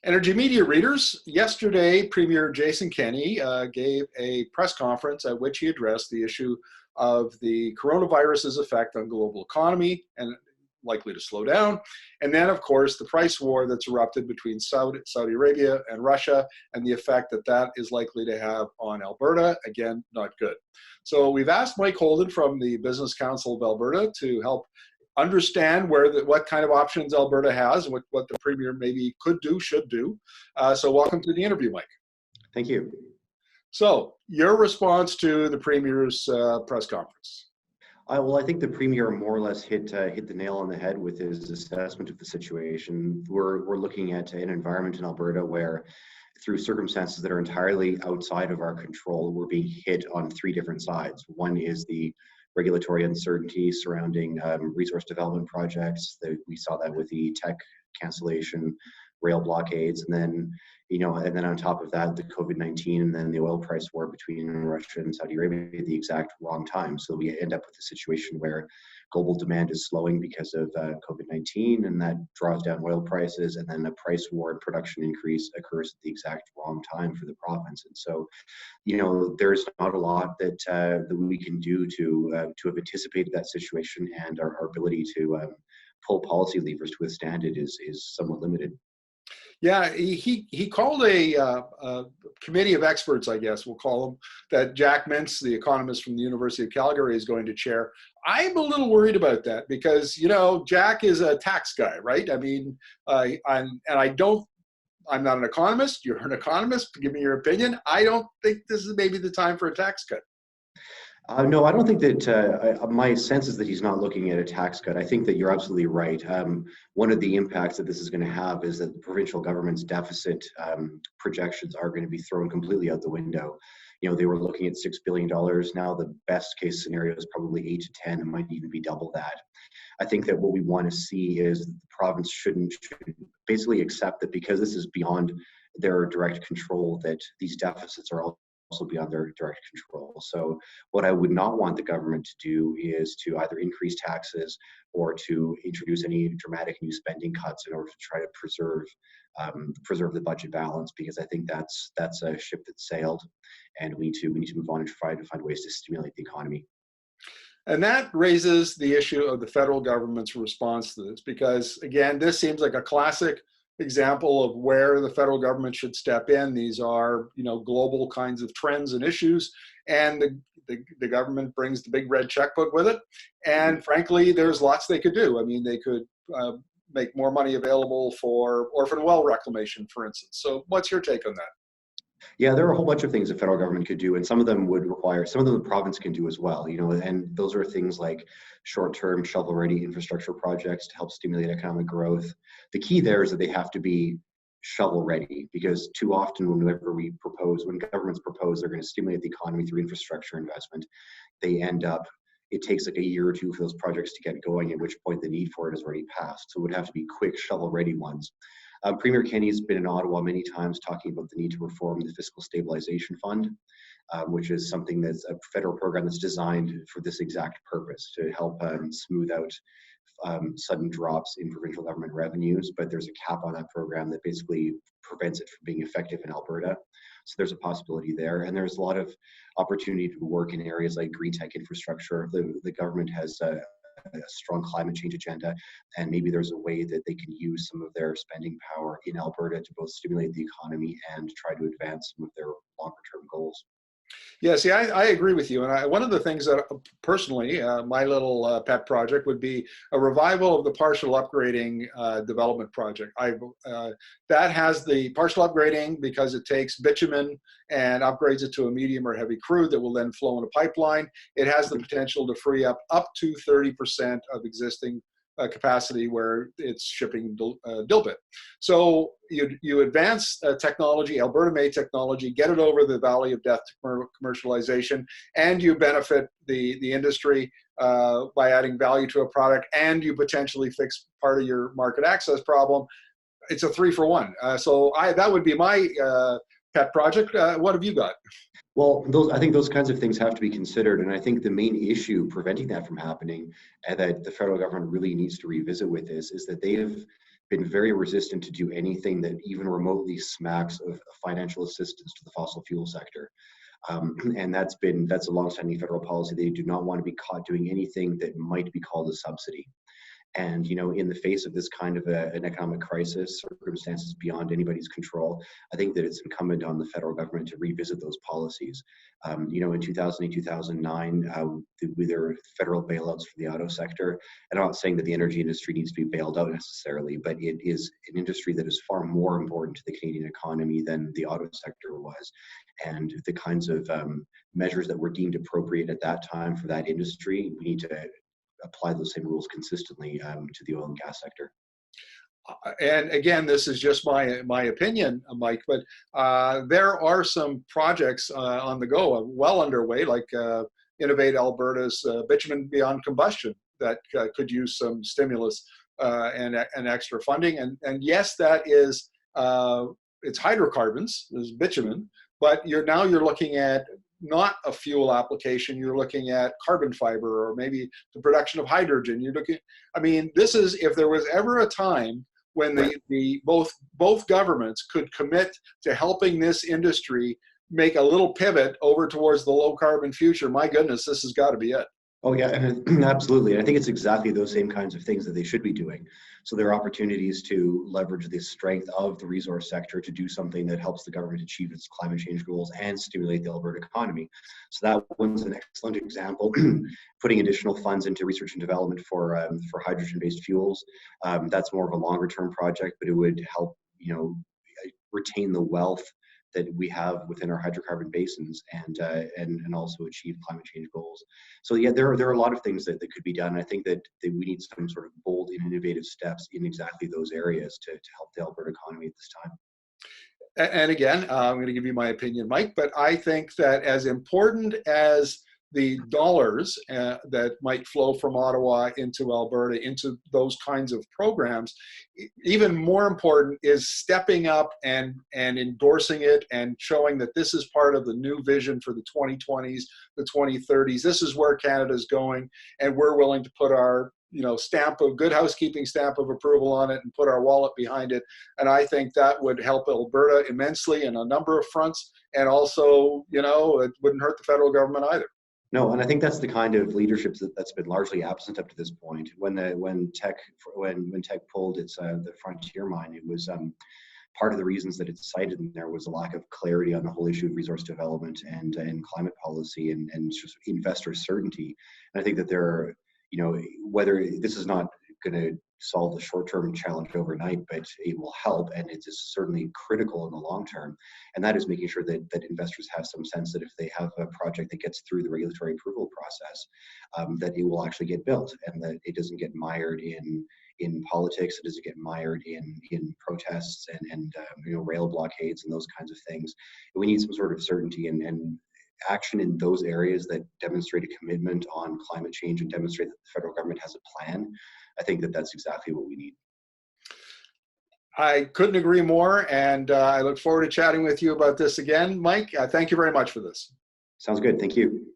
Energy Media readers, yesterday Premier Jason Kenney gave a press conference at which he addressed the issue of the coronavirus's effect on global economy and likely to slow down. And then, of course, the price war that's erupted between Saudi Arabia and Russia and the effect that that is likely to have on Alberta. Again, not good. So we've asked Mike Holden from the Business Council of Alberta to help understand what kind of options Alberta has and what the Premier maybe could do, should do. So welcome to the interview, Mike. Thank you. So your response to the Premier's press conference? Well, I think the Premier more or less hit the nail on the head with his assessment of the situation. We're looking at an environment in Alberta where, through circumstances that are entirely outside of our control, we're being hit on three different sides. One is the regulatory uncertainty surrounding resource development projects. We saw that with the tech cancellation, rail blockades, and then on top of that, the COVID-19 and then the oil price war between Russia and Saudi Arabia at the exact wrong time. So we end up with a situation where global demand is slowing because of COVID-19, and that draws down oil prices, and then a price war and production increase occurs at the exact wrong time for the province. And so, there's not a lot that we can do to have anticipated that situation, and our ability to pull policy levers to withstand it is somewhat limited. Yeah, he called a committee of experts, I guess we'll call them, that Jack Mintz, the economist from the University of Calgary, is going to chair. I'm a little worried about that because, Jack is a tax guy, right? I mean, I'm not an economist. You're an economist. Give me your opinion. I don't think this is maybe the time for a tax cut. No, I don't think that, my sense is that he's not looking at a tax cut. I think that you're absolutely right. One of the impacts that this is going to have is that the provincial government's deficit projections are going to be thrown completely out the window. They were looking at $6 billion. Now the best case scenario is probably 8 to 10. It might even be double that. I think that what we want to see is the province should basically accept that because this is beyond their direct control, that these deficits are also beyond their direct control. So what I would not want the government to do is to either increase taxes or to introduce any dramatic new spending cuts in order to try to preserve the budget balance, because I think that's a ship that sailed, and we need to move on and try to find ways to stimulate the economy. And that raises the issue of the federal government's response to this, because again, this seems like a classic example of where the federal government should step in. These are, global kinds of trends and issues, and the government brings the big red checkbook with it. And frankly, there's lots they could do. I mean, they could make more money available for orphan well reclamation, for instance. So what's your take on that? Yeah, there are a whole bunch of things the federal government could do, and some of them the province can do as well, and those are things like short-term shovel-ready infrastructure projects to help stimulate economic growth. The key there is that they have to be shovel-ready, because too often when governments propose they're going to stimulate the economy through infrastructure investment, it takes like a year or two for those projects to get going, at which point the need for it has already passed. So it would have to be quick shovel-ready ones. Premier Kenney's been in Ottawa many times talking about the need to reform the Fiscal Stabilization Fund, which is something that's a federal program that's designed for this exact purpose, to help smooth out sudden drops in provincial government revenues. But there's a cap on that program that basically prevents it from being effective in Alberta. So there's a possibility there. And there's a lot of opportunity to work in areas like green tech infrastructure. The government has a strong climate change agenda, and maybe there's a way that they can use some of their spending power in Alberta to both stimulate the economy and try to advance some of their longer term goals. Yeah, see, I agree with you. And one of the things that personally, my little pet project would be a revival of the partial upgrading development project. That has the partial upgrading because it takes bitumen and upgrades it to a medium or heavy crude that will then flow in a pipeline. It has the potential to free up to 30% of existing capacity where it's shipping dilbit. So you advance technology, Alberta-made technology, get it over the valley of death to commercialization, and you benefit the industry by adding value to a product, and you potentially fix part of your market access problem. It's a 3-for-1. So that would be my pet project. What have you got? Well, I think those kinds of things have to be considered, and I think the main issue preventing that from happening, and that the federal government really needs to revisit with this, is that they have been very resistant to do anything that even remotely smacks of financial assistance to the fossil fuel sector. And that's a longstanding federal policy. They do not want to be caught doing anything that might be called a subsidy. And, you know, in the face of this kind of an economic crisis, circumstances beyond anybody's control, I think that it's incumbent on the federal government to revisit those policies. You know, in 2008, 2009, there were federal bailouts for the auto sector. And I'm not saying that the energy industry needs to be bailed out necessarily, but it is an industry that is far more important to the Canadian economy than the auto sector was. And the kinds of measures that were deemed appropriate at that time for that industry, we need to apply those same rules consistently to the oil and gas sector. And again, this is just my opinion, Mike, but there are some projects on the go, well underway, like Innovate Alberta's bitumen beyond combustion that could use some stimulus and extra funding. And yes, that is it's hydrocarbons, there's bitumen, but you're looking at not a fuel application, you're looking at carbon fiber or maybe the production of hydrogen. You're looking, I mean, this is, if there was ever a time when both governments could commit to helping this industry make a little pivot over towards the low carbon future, my goodness, this has got to be it. Oh yeah, and absolutely. I think it's exactly those same kinds of things that they should be doing. So there are opportunities to leverage the strength of the resource sector to do something that helps the government achieve its climate change goals and stimulate the Alberta economy. So that one's an excellent example. Putting additional funds into research and development for hydrogen-based fuels. That's more of a longer-term project, but it would help, you know, retain the wealth that we have within our hydrocarbon basins and also achieve climate change goals. So yeah, there are a lot of things that could be done. I think that we need some sort of bold and innovative steps in exactly those areas to help the Alberta economy at this time. And again, I'm going to give you my opinion, Mike, but I think that as important as the dollars that might flow from Ottawa into Alberta, into those kinds of programs, even more important is stepping up and endorsing it and showing that this is part of the new vision for the 2020s, the 2030s. This is where Canada's going, and we're willing to put our stamp of good housekeeping, stamp of approval on it, and put our wallet behind it. And I think that would help Alberta immensely in a number of fronts. And also, it wouldn't hurt the federal government either. No, and I think that's the kind of leadership that's been largely absent up to this point. When Teck pulled its the Frontier mine, it was part of the reasons that it's cited in there was a lack of clarity on the whole issue of resource development and climate policy and just investor certainty. And I think that there are, whether this is not going to solve the short-term challenge overnight, but it will help, and it is certainly critical in the long term. And that is making sure that investors have some sense that if they have a project that gets through the regulatory approval process, that it will actually get built, and that it doesn't get mired in politics, it doesn't get mired in protests and rail blockades and those kinds of things. We need some sort of certainty and action in those areas that demonstrate a commitment on climate change and demonstrate that the federal government has a plan. I think that that's exactly what we need. I couldn't agree more, and I look forward to chatting with you about this again. Mike, thank you very much for this. Sounds good. Thank you.